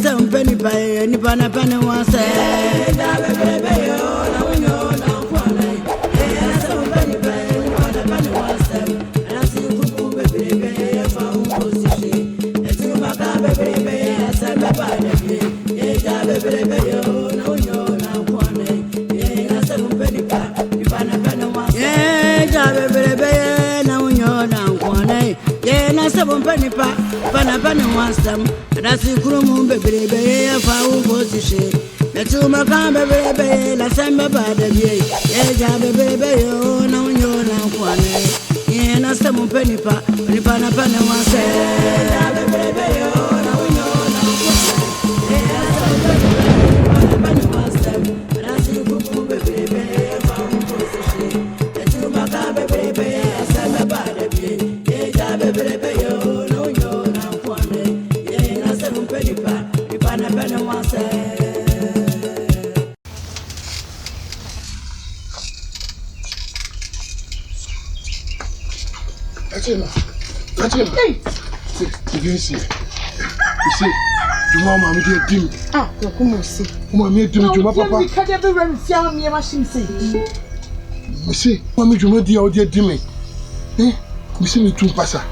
Asem Mpenipa nipa na pene wase Asem Mpenipa pana wasam rasi kurumu bebebe fa ubosishe letuma ka bebebe la sembe bade bie eja bebebe yo na unyo na kwane ye na Asem Mpenipa nipa na pana wase eja bebebe yo na unyo na kwane ye na pana wasam rasi kurumu bebebe fa ubosishe letuma ka bebebe la sembe bade bie eja bebebe yo na unyo na kwane ye na Asem Mpenipa nipa na pana wase Hey! You see, Juma mama dey dim. Ah, you come see. Mama me dim Juma papa. We can't ever run fiam me machine say. Me see, mama Juma dey out there dim me. Me see me too passa.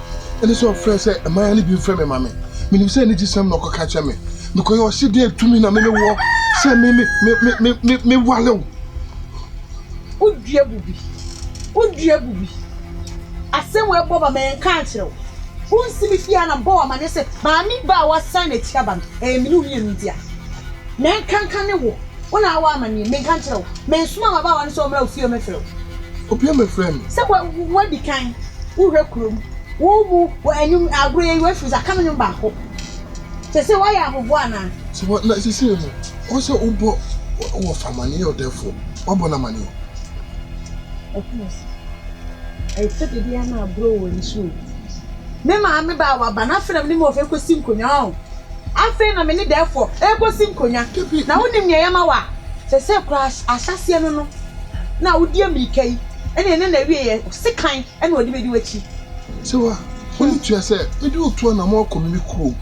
And so friend say, "Am I only be friend me mama?" Me nim say ni jisam no ko catch me. Because you see there to me na me wo. Say me wale. Odua bubi. Asem we boba me kan kire wo. Wonsi mi fia na bowa ma ne se maami ba wa sign a tiaba me nu wie ndia. Na kankan ne wo. Wona wa ma ne me kan kire wo. Me suma ma ba wa ne so mra ofie me fere. Obi me friend. Se wa di kan. Wo hwe krom. Wo mu wo anyum agro ye we fuza kan nyum ba ko. Se wa ya ahobo ana. So what na say no. Also obo wo famani yo therefore. Obo na mani. I said the Diana bro when shoe. Me maami ba wa ba na frem ni mo fe kosi nkonya o. Afi na me ni therefore e kosi nkonya. Na wonim ye yama wa. Se crash asase no na wodi amerika yi. Ene na wie ye sekan ene wodi bedi wachi. Se wa woni tua se e di otu na mo komi kuro.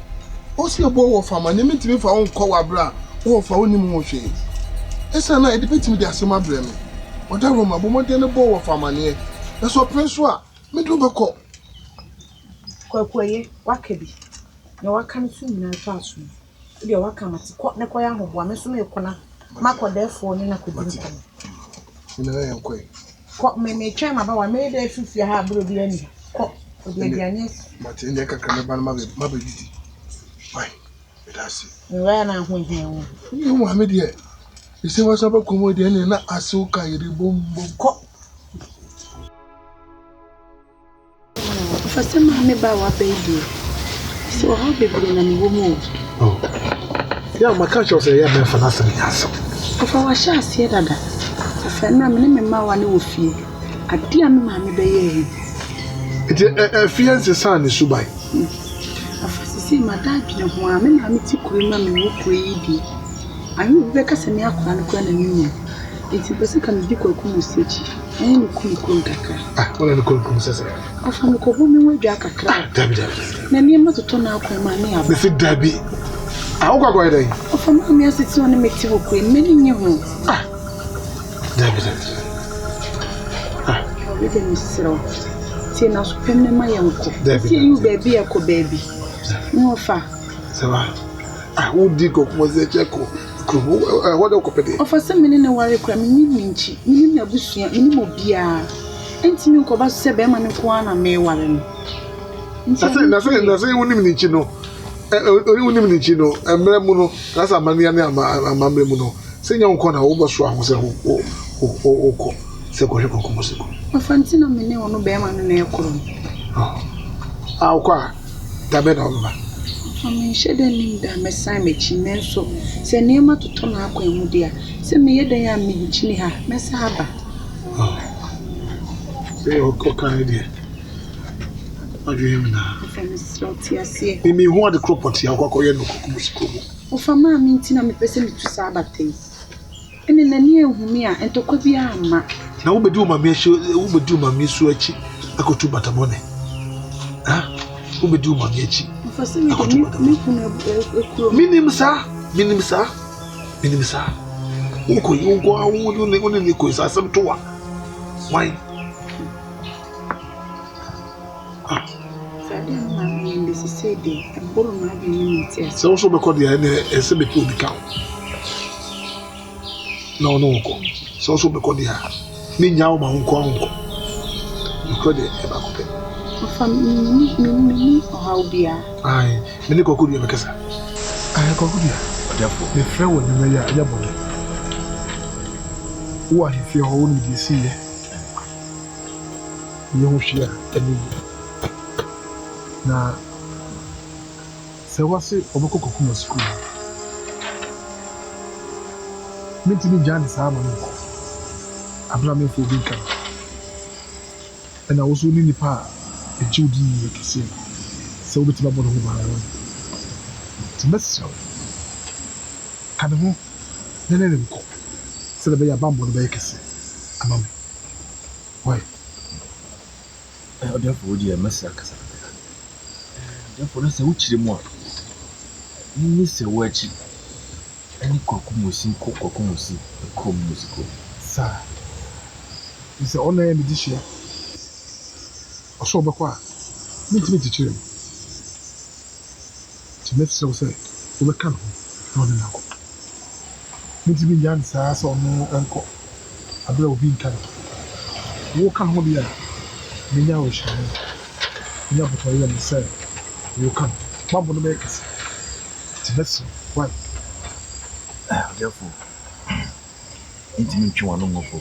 O se ebo wo fama ne mitimi fa won kɔ wa bra. Wo fa woni mu hwe. Esa na e di petimi di asema bra me. Oda Roma bo mo de ne bo wo fama ne. E so prince wa me do be kɔ. Kwaye wakabi. Na waka nsu nyina to aso. Ide waka mate kɔ ne kɔ ya hoboa me so me kɔna. Makɔ therefore ni na kɔdi nko. Ina ya nkɔ. Kɔ me twɛn ma ba wa me de fifia ha bro bi ani. Kɔ odi aduane. Mate ne kakra me ba na ma be didi. Wai. Me da se. Me wa na ho hia wo. Ni Muhammad ye. Ise wa saba komo de ne na aso ka yiri bom. Kɔ. Fasa me ba wa baby. So how baby na me wo mo. Oh. Ya maka cho say ya me fa na se nyaso. Ofa wa sha ase dada. Afa na me ne ma wa ne wo fie. Ade a me ma me be ye. Ite fiance san ni Suban. Afa sisi ma da dwene ho a me na me ti kuri ma me wo kuri yi di. Ayu be ka se me akwa ne kwa na nyu. Iti bese ka me di kwaku mu sechi. Ayi ni kum kakra. Ah, wala ni kum sese. Afa me ko bo me wadwa kakra. Dabi. Na ni ma toto na akwa ma ne aba. Me fi dabi. Ah, wo kwa dai. Afa ma me asiti on me ti wo kuri me ni nye ho. Ah. Dabi. Ah, we can siro. Ti na so pem ne ma yanko. Ti you baby e ko baby. No fa. Sawa. Ah, wo di ko mo se cheko. What do you pay? Of a seminary worry cram, minchi, minna busua, minimo bia. Enti mi ko ba se be ma ne ko ana me ware no. Na say woni mi nchi no. Woni mi nchi no, emre mu no, na sa mania ne amamre mu no. Se nya nko na wo bo so aho se o ko. Se ko hwe ko mo se ko. Afantina me ne wono be ma no na ekoro. Ah, kwa. Dabe na omba. Ami shede ninda mesan mechi menso se nema toto na akwa emu dia se me yeden ya me nchini ha mesa haba se o kan dia adwem na fami sloti asie mi hu ade cropot ya kwa ye no kumusiko o fama mi ntina me pese mi tu sa abatei ene nani ehumi a entokwa bi ama na wo bedi o mami so achi akotu batabone ha wo bedi o mami achi For some reason, Minimsa. Uko you go out, you go, some to one. Why? This is said, and Bodom might be in So also because the SMB will become. No, so also because the Ninyao, my uncle. You could ever compare. How dear. Aye, many could be a cassa. I go good. Therefore, the friend will be your body. What if your own DC? You share any. Now, so what's it? Oboko school. Meeting Jan Salmon. Abraham for Binka. And I was only the power. A Judy, you can see. So we talk about who to mess up. Can who? Then let him go. So the baby bamboo the bakers. Amam. Why? Therefore, dear Master Cassandra. Therefore, that's a witchy more. Miss a watch. Any cocumusi, cocumusi, musical. Sir, it's the honor and this year. I saw Bakwa. Meet me to chill. To make so say, we come home. No, no. Meet me, Jan, sir, or no uncle. I will be in camp. Walk on home here. Minya will shine. Minya will tell you, sir. You come. Mom will make us. To make so. Why? Therefore, intimate you are no more for.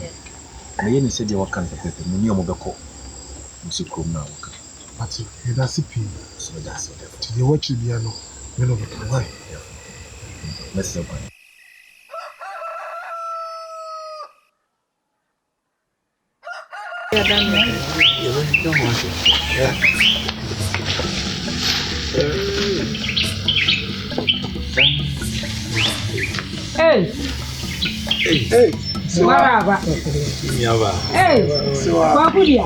And then he said, you can't paper, Munio Mobako. Musical now. But that's a pin. So that's it. To the watch the piano. You know why? Let's see. Hey, Maraba. Hey, Babudia.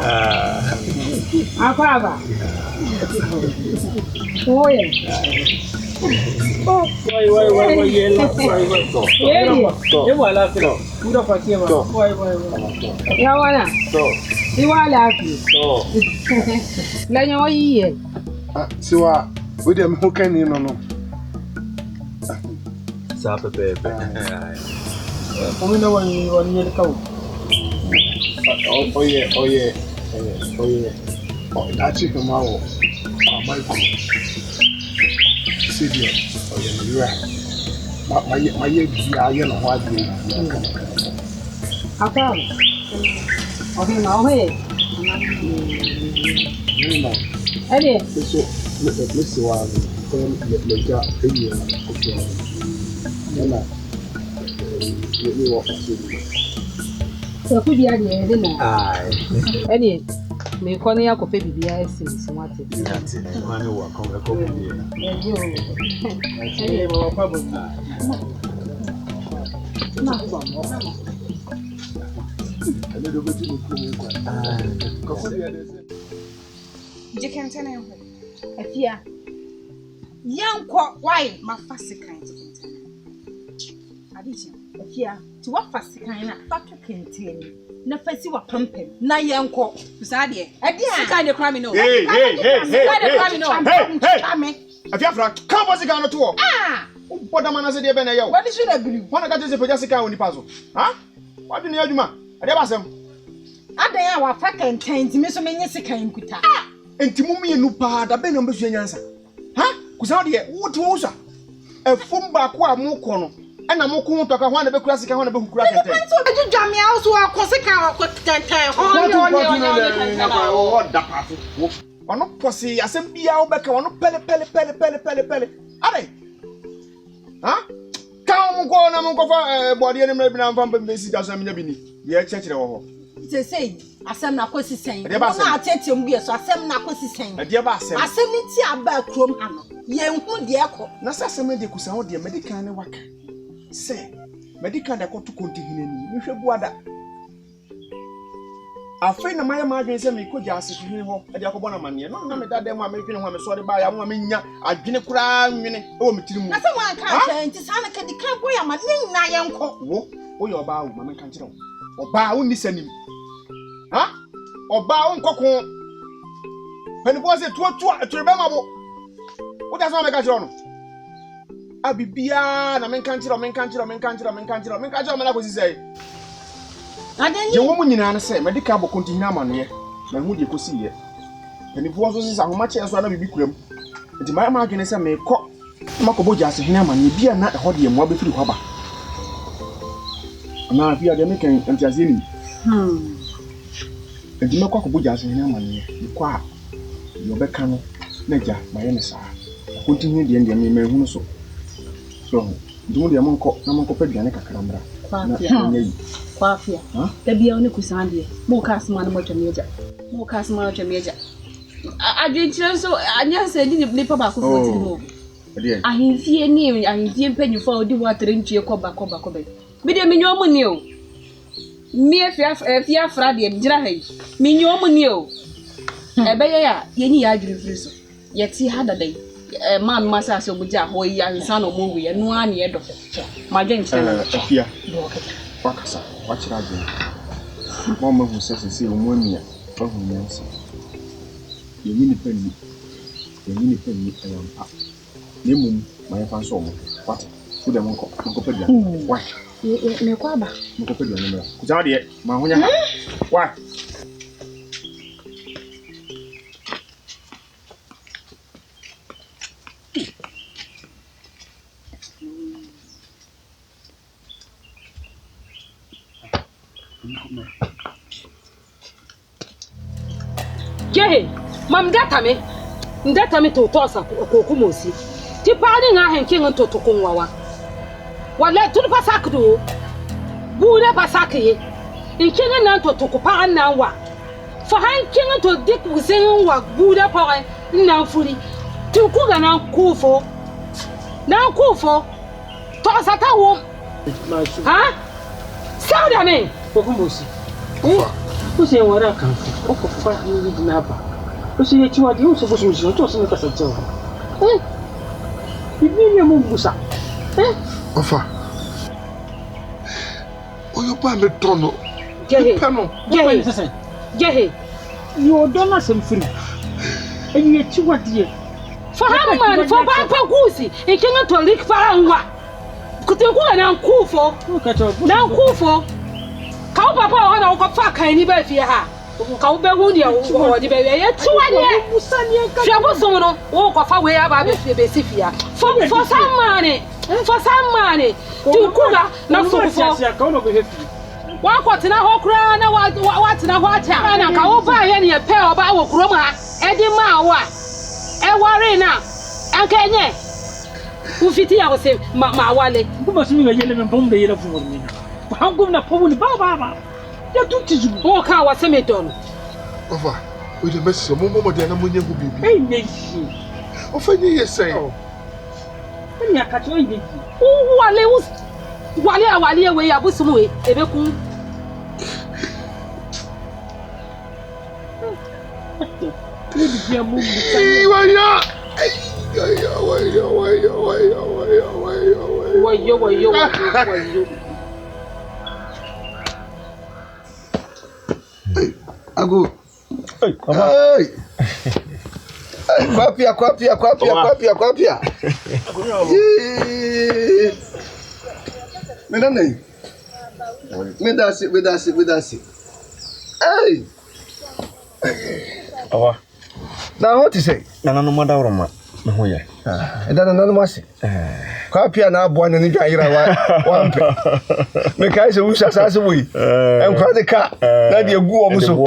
Aquaba. Oh, yeah. Me kɔ ne akɔpɛ bibia esi smart. Ma ne wa kɔ bibia. Jikentene ho. Afia. Yankɔ why ma fasikan jikentene. Adiji. Afia, ti wa fasikan na fatu kentene. Na fasi wa pampem na yenko usade e sika de kra me no hey afiafra ka bo sika no to bodam na se de be na yew wadi su na biri wona ka tese pega sika woni paso ha wadi ne adwuma ade ba sem adan a wa fa kenten ti me so menye sika nkuta enti mu me nu pa da be na mbesu nyansa ha kusa de wo to wo sa efum ba ko a mu ko no ana mo ko to ka ho na be kura sika ho na be kura kenten so be dwame a so akosika kenten ho da pa fo ono posi asem bia wo be ka ono pele are ha ka mo ko na mo ko fa body ni me bi na mfa be si da so me nya bi ni ye chekere wo ho say asem na kosi sen na atete mu bi so asem na kosi sen de ba asem ni ti aba krom ano ye hu de ekọ na asem de kusa ho de medical ne waka say medical de ko to konti hinani ni hwe buada afei na maya ma adwene se me ko gya asehwe ho e de akobɔ na mane no na me da dem a me dwene ho me so de ba ya mo me nya adwene kura nwene e wo me tiri mu na se wan ka nti sa na ka di kan boy ama ne na ye nko wo yo ba wo ma me kan kire wo oba wo ni sanim ha oba wo nkoko penifo se tuotu aturebe mabo wo da so me ka kire no abibia na me kan kire me na ko si sei Aden je wo mu nyina na se medical bo konti hina amane na hu je ko si ye penifo so sisa homa che so na bibi kuram nti ma adwene se me kɔ makobo gya se hina amane bia na ho de mo abefiri hɔ ba na bia de me kan antiaze ni nti me kɔ kobo gya se hina amane ni kɔ a yo be ka no na gya ma ye ne saa konti hu de me hu no so ndumu de mo nkɔ na mo nkɔ pa duane kakra mbra na nyɛ Kwafia. Tabia oni kusandie. Mo kasma na mojameja. Mo kasma na mojameja. Adwenkyerɛ so anya sɛ ni nipa ba ko fo ti mo. Ahimfie ni ahimfie mpanyufo a odi watere ntue kɔba. Bi de menyo mu ni o. Mi afia fra de gyira ha yi. Menyo mu ni o. Ɛbɛyɛ ya yɛni ya adwiri so. Yɛti ha dadai. Man masa so bugya ho yi ansa no mo wi no ani edo. Ma adwenkyerɛ afia. Wakasa wachira je mama hu sese omwamia bahu nyansa yeni ni penni ayampa nemum ma yafa so mo wate so dem nko pedua wa me kwa ba nko pedua no ku jaw de ma honya ha wa Jehe, mam data me to tosa kokumosi. Ti pani nga henkin to kunwawa. Wala tun pasakdo. Bule pasake. Inkin na to kupa na wa. For hankin to dik wusen wa bule pa na furi. Ti ku ga na kufo. Na kufo. Tosa ta wo. Ha? Sauda me kokumosi. Você ora canso, o que faz de nada. Você é tio de so você me tô sendo caçador. E vem meu busa. Ofa. O yo pa me tono. Jehe. You don't know some free. And you tio de. For how man for papa gusi, e que não to lik para nwa. Kutengu na nkufo. Na nkufo. Ka papa o na ko fa kan ni ba fie ha ka wo be hu de o de be ye tuwa de hwe bo so no wo ko fa we aba be fie be si fie for some money tu kuga na so fo wa ko tena ho kura na wa tena ho acha na ka wo ba ye ne pe o ba wo kuro ma e di ma wa e ware na anka enye u fiti ya wo se ma wale bu ma sumi yele men bombe yele fu morni Hangum na pomu ni ba. Ya tutizu. O ka wa semeton. Ofa, we the message mo de na mo nyangu bibi. Eh neji. Ofa ni yesai. Ni akacho neji. Wale we ya busumu we ebeku. Ni bi amu. Waya. Wayo. Ago. Hey. Kwapia. Menane. Medasi. Hey. Awa. Na what you say? Na no mada roma. Me ho ye. Eda na no masi. Kwapia na abo na ni dwaira wa mpe. Me kai se usha sase boy. Enkwa de ka na de gu o muso.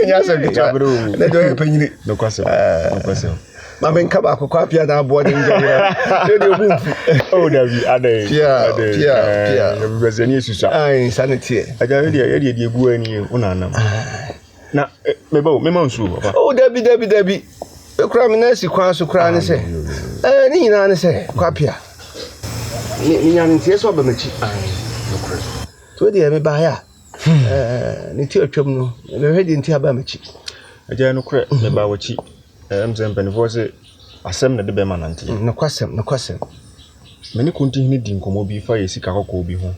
Ya se bi ta. Na do panyini. No kwase. Ma ben ka ba Kwapia na abo ni dwaira. De gu. Oh David, Aden. Pia. You be say ni susa. Ai sanity. Aja we de gu ani unanam. Na me ma nsu baba. Oh David. Ekura me na si kwan so kura ne se. Ni nyina ne se Kwapia. Ni nyane ntie so ba machi. No kwase. To de me ba ya. ne ti atwam no me hwedi nti aba machi agya no kure me ba wachi Asem Mpenipa se asem na de be manante no kwasem me ne konti hini di nkomo bi fa yesika kokko bi ho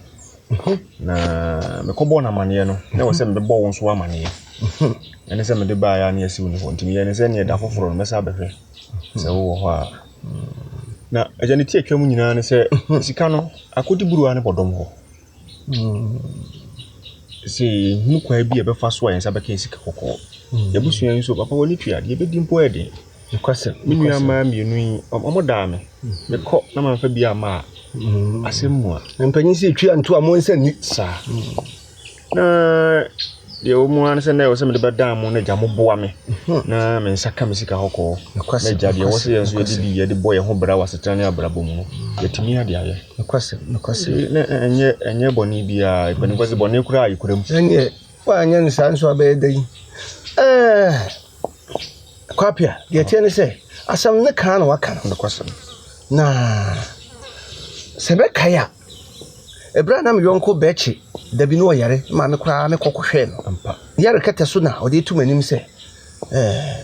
na me kobo na mane no na wo se me bo won so amane ene se me de ba ya na yesi woni ho ntimi ene se ne da foforo no me sa behwe se wo ho a na agya ne ti atwam nyina ne se sika no akodi buruwa ne Bodom ho si hunu kwa bi e be fa so ayen sa be ka sika kokko yabusu yan so papa woni twa de be di mpo ede kwasem minu ama mienu yi omo da me me ko na ma fa bi ama asem mu a mpanyin si twa nto amon se ni sa na de o mu an se na o se me de ba da mo na ja mo boa me na me nsaka me sika kokko na ja de wo se yan so di ye de boy ho bra wasetane abrabo mu yetimi ade aye kwasem na enye boni bia Mpenipa se boni kura ayikuram enye wa anya nsa nso abedai kwapia de tie ne se asam ne kan na waka no kwasem na sebe kaya ebra na me yonko bechi dabi no yare ma me kura me kokohwe no ampa yare kete so na odi tumanim se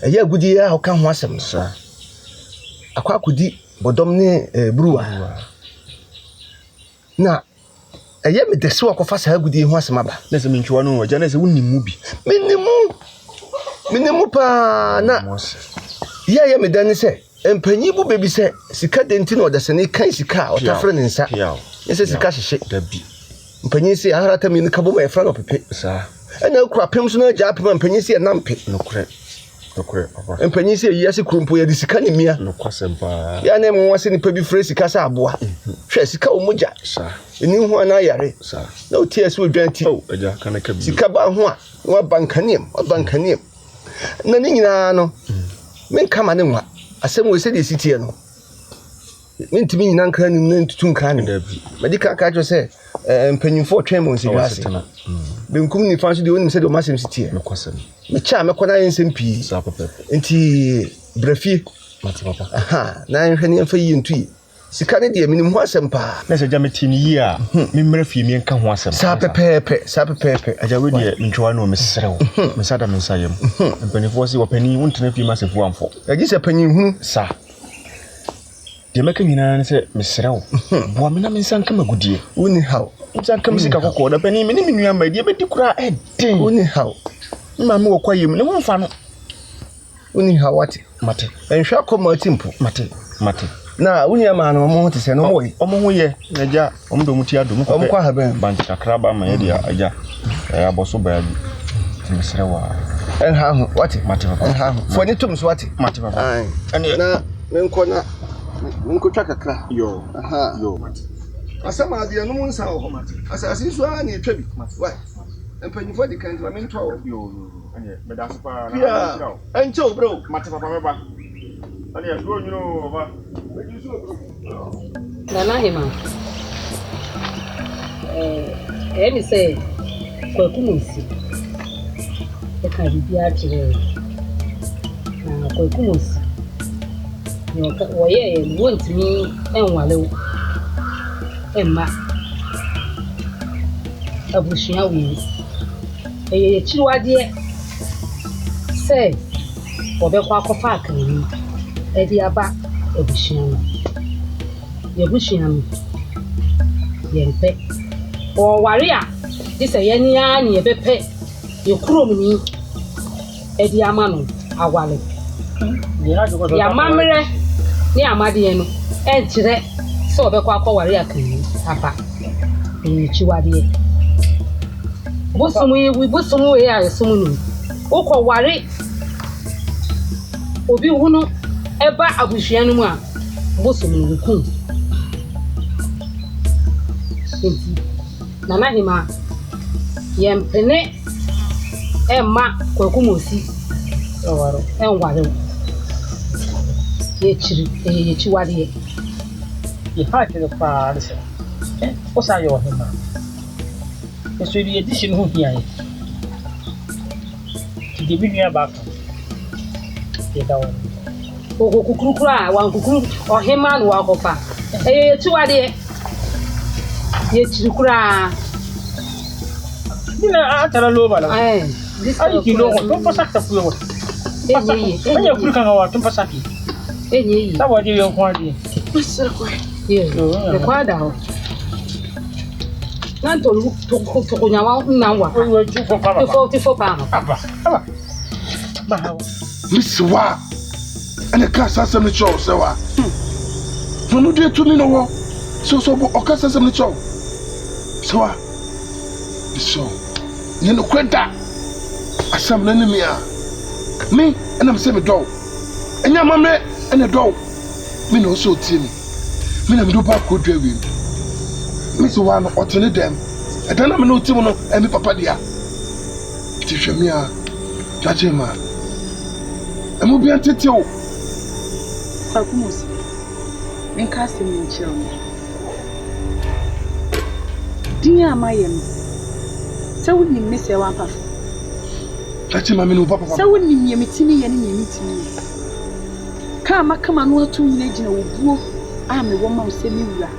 eya gudi ya hoka ho asem sa akwa kudi Bodom ne bruwa na eya me desi wakofa sa gudi ho asem aba na se mentwa no agya na se wonnimu bi minimu pa na ya me dan se empanyi bu bebi se sika denti na odasane kan sika otafre ne nsa yese sika hyehye dabi mpanyi se aharata mi ne kabo ma efra no pepe sa ena kura pem so na agya apem mpanyi se nampe no kure papa mpanyi se yase krumpo ya disika ne mia no kwasem pa ya na mo wase ni pa bi fre sika sa aboa hwe sika omugya sa eni ho ana yare sa na otie se odwanti agya kana ka bi sika ba ho a wa bankanem na ni nyina no men kama ne nwa asem we se de sitie no mentimi nyina nkra nim na ntutu nkra ne dabi medika ka jo se mpanyimfo twem on sigase benkum ni fanso de onim se de o masem sitie no kwasem me cha me kona yensem pi sa papa nti brafie mati papa aha na nhwe ne mfa yi ntui sika ne de minim ho asem pa na se agya metini yi a me mra fie me nka ho asem sa pepepe agya we de mentwa no me serew me sada me nsayem Mpenipa se wopani wontena fie ma se fu amfo agi se panyin hu sa de meka nyina ne se me serew boa me na me nsanka magudie uni haw nsanka me sika kokko da pani me ne me nua ma de be di kura eden uni haw ma me wokwa yem ne wonfa no uni haw wate mate enhwa akoma timpo mate na uni ama no mo te se no mo yi omo ho ye agya omo do muti adom ko omo kwa haben banti kakra ba ma ye dia agya aboso ba bi me serewa enha ho wate mate papa enha ho fo ni tum so wate mate papa ai na menko twa kakra yo aha yo asama de no mun sa ho mate asasi so a na etwa bi why empanyifo de kan ma mentwa wo yo anye me da spa na encho bro mate papa me ba anye do nyuro ba me ji so bro Nana hima. Emi say kwekumusi. Eka bibia kire. Na kwekumusi. Yo ka woye wontimi enwale. Emma. Abushia wi. Eye chiwade. Say obekwa akofa akani. Edi aba abushia no. Yebushia yempe o ware a dise yeni a ne yebepe yekurom ni edi ama no awale ya mamre ni amade no enkire so obekwa akọware akan aba ni chiwade busumu we ya sumu ni ukọware obi hunu eba abushia no mu a busumu ku Nana hima yempene emma kwekumusi owaro enware yechiwade ye hakere pa lese o sa yo hima eso bi edition ho hia ye ti de bi nua ba ka ye dawo okukurukura wan kukuru ohima no wakofa yechiwade yechirikura Dina atara loba la. This Ai kilo to pasaka puyo. Anya kuruka ngawa to pasaki. Sawa je yo kwadi. The kwada ho. Nanto lu to kunyawa nanwa. We ju for papa. 44 pounds. Aba. Ba. Miss Wa. And the class has some show, so no dear to me no more. So Ocasa some show. So so you know quenta. Asem enemy me and I'm saying dog. And your mamma and a dog. Me no so team. Me na me do back good driving. Miss One alternate them. I don't know no team no and me papa dia. Tisha me Jajema. I'm be antitio. Kwakumus. Menkase me nkyerɛ mo. Din a mayem. Sɛ wonim me sɛ wampafo. Jajema me no papa. Sɛ wonim ye metimi ye ne me metimi ye. Ka makama no atu nyina gyina wo buo a me wo ma wo sɛ me wura.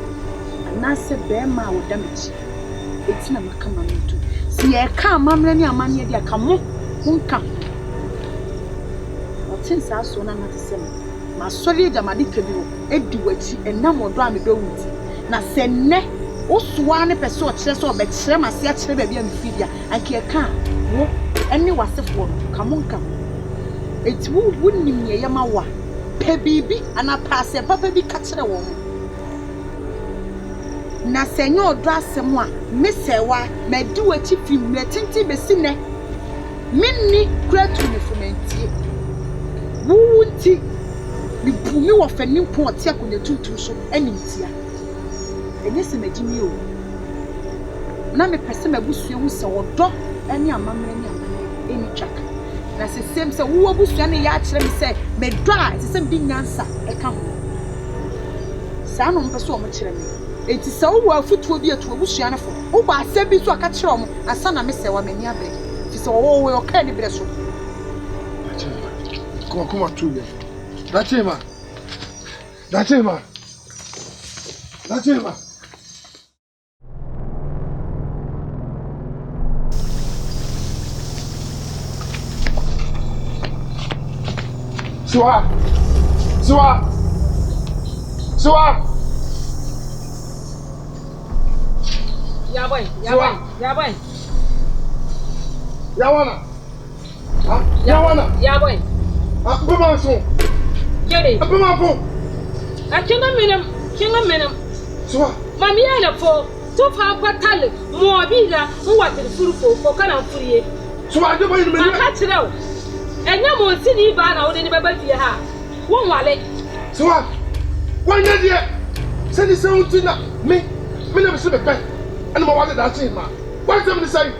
Anase be ma wo da mechi. Eti na makama no atu. Si ye ka amamre ne amane de aka mo nka. Otin sa so na na te sɛ ma sori jamadi kebi edi wachi enam odo a me be wuti na sɛ nne osuwa ne pese o kyerɛ sɛ obɛkyerɛ ma se akyerɛ ba bia mfidia anke ka wo ɛne wasefo kamonka eti wunnim ye yama wa pe bibi ana paase papa bi ka kyerɛ wo na sɛ nyɛ odo asɛm a mesewa madi wachi fim na tinti besi ne minni kratu ne fomentie wuwunti ni bumi wo fani nko ɔte akonya tuntum so animtia enye se magimi o na me pese magusua wu se wodɔ ani amamre ni amane eni twaka na se sem se wo abusua ne ya kyerɛ me sɛ me dɔ a se sem bi nyansa ɛka ho saa no mpɛ so o mo kyerɛ me enti sɛ wo afutuo bi atu abusua ne fo wo ba asɛ bi so aka kyerɛ mo asa na me sɛ wa mani abre fi sɛ wo ɔka ni bre so Come on, true. That's it, man. That's it, man. That's it, man. Suwa! Yaboy. Yaboy. Abuma so. Jere. Abuma fo. Akinga menam. Suwa. Mami ala fo. To fa patale mo bila mo watir furufo ko kana furiye. Suwa de boy me. Aka kirew. Enya mo sini ba na wo ni baba fie ha. Won wale. Suwa. Wanya de. Se di se untina me na be se be pe. Ana ma wale da tin ma. What am I saying?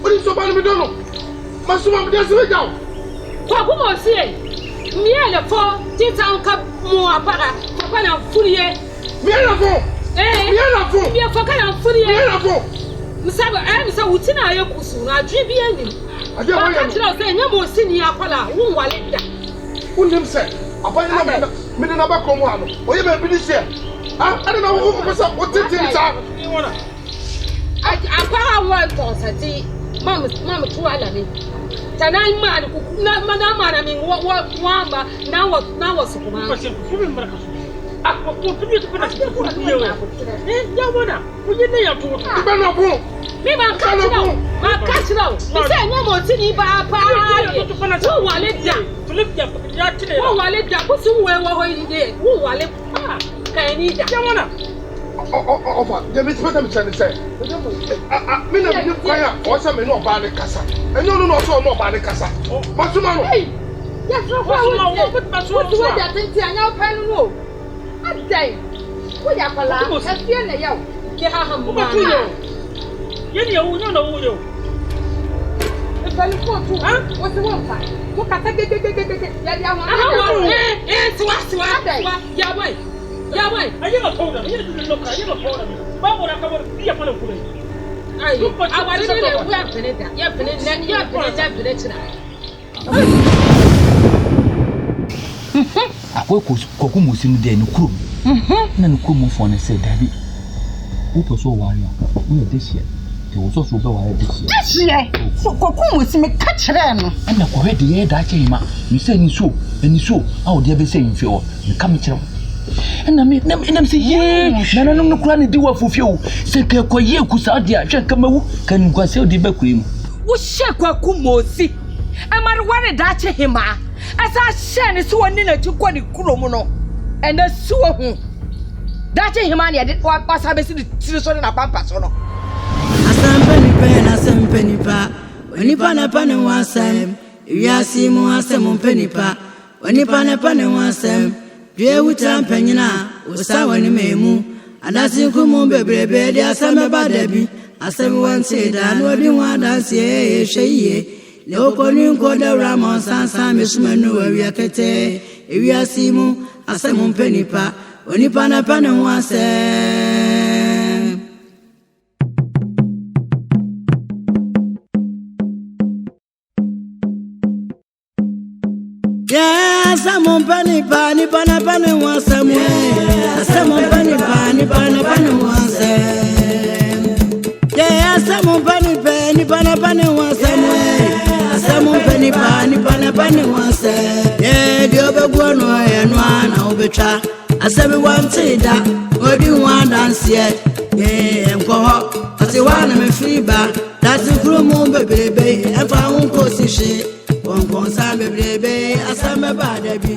What is so bad me don't know. Masuma me dey se be jaw. Kwakumo sie. Miele fo tita nka mo apara. Papa na furiye. Miele fo. Miele fo kana furiye. Miele fo. Misa wutina aye kusu na adwe bi anim. Ade ho ya. Akira se nya mo sini akwala won wale da. Unim se. Abanya na me na ba komo ano. Oye be bi ni se. Ah, ade na wo ko sa o titi sa. Akwa wa to sati. Mam tu ala ni. Tanai ma na mana mi wa na was kuma. Ako ko tubi to kana ko yo. Ya wona. Wo ye ne ya to. Ibe na bo. Mi ma ka chiro. Mi se nya mo ti ni ba pa. To wale dia. To lift ya kile. Wo wale dia ko sun we wo hoyi de. Wo wale pa. Ka ni dia. Ya wona. Ofa, de me speta me chane say. Me na me kwaya, o se me no ba ne kasa. Enyo no so no ba ne kasa. Masuma no. Ya fro kwa wo. Wo tu wa dia tenti anya pa no no. Adai. Wo ya kwala. Afie na yawo. Ke ha ha mo ma. Ye ni wo no wo yo. E pa ni ko tu. Wo se wo fa. Wo kata gege. Ya dia ho. Siwa. Ya boy. Aye ma powder. Ye ni no ka. Ye ma powder. Ba mo na ka mo biya pa na kule. Ai. Awale ni le wo ya peneta. Ya peneta chira. Akwa koku musim de no krum. Na no krum fo na se dabi. Wo so wari a. Wo de hia. You also so go ahead this year. So Kokum was me catch them. And I already hear that came up. You say you so, and you so, how dare be saying for you come to and I mean, and I'm saying, yeah, no, cranny do for you. Say, kyekyeku Sadia, Chakamu, can go sell the backroom. What Shakwakum Mosi? Am I worried that him? As I send is one in a Chukoni Kuromono and a sewer. That him, I did what was I missing the children of Pampas or no. Asem Mpenipa, when you pan upon one sam, you are seeing Asem Mpenipa, when you pan upon one sam, dear Wutan Penina, was our name, and as you come on, baby, the Asem Badebi, Asem one said, I know you want to say, she, no calling called the Ramon San Miss Manu, we are Kate, if you are seeing Asem Mpenipa, when you pan upon one sam. Asem Mpenipa, ni pana pana wansam. Asem Mpenipa, ni pana pana wansam. Asem Mpenipa, ni pana pana wansam. Asem Mpenipa, ni pana pana wansam. Diobe gwono ya nwa na obetra. Asem wantida, odi wan dance ye. Enko ho, ati wana me free ba. Dati krumu bebebe, enfa unko si she. Konsa bebebe asame ba debi